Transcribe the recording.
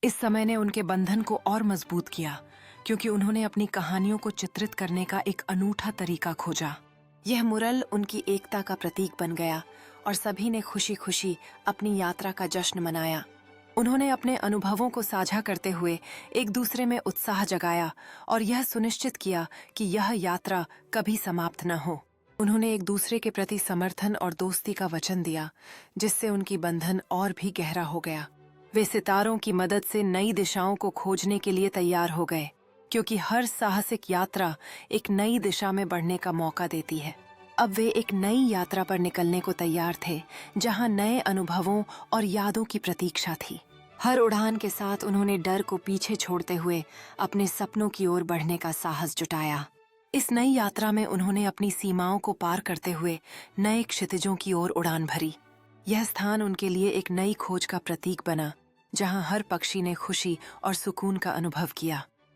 इस समय ने उनके बंधन को और मजबूत किया, क्योंकि उन्होंने अपनी कहानियों को चित्रित करने का एक अनूठा तरीका खोजा। यह मुरल उनकी एकता का प्रतीक बन गया और सभी ने खुशी खुशी अपनी यात्रा का जश्न मनाया। उन्होंने अपने अनुभवों को साझा करते हुए एक दूसरे में उत्साह जगाया और यह सुनिश्चित किया कि यह यात्रा कभी समाप्त न हो। उन्होंने एक दूसरे के प्रति समर्थन और दोस्ती का वचन दिया, जिससे उनकी बंधन और भी गहरा हो गया। वे सितारों की मदद से नई दिशाओं को खोजने के लिए तैयार हो गए, क्योंकि हर साहसिक यात्रा एक नई दिशा में बढ़ने का मौका देती है। अब वे एक नई यात्रा पर निकलने को तैयार थे, जहां नए अनुभवों और यादों की प्रतीक्षा थी। हर उड़ान के साथ उन्होंने डर को पीछे छोड़ते हुए अपने सपनों की ओर बढ़ने का साहस जुटाया। इस नई यात्रा में उन्होंने अपनी सीमाओं को पार करते हुए नए क्षितिजों की ओर उड़ान भरी। यह स्थान उनके लिए एक नई खोज का प्रतीक बना, जहां हर पक्षी ने खुशी और सुकून का अनुभव किया।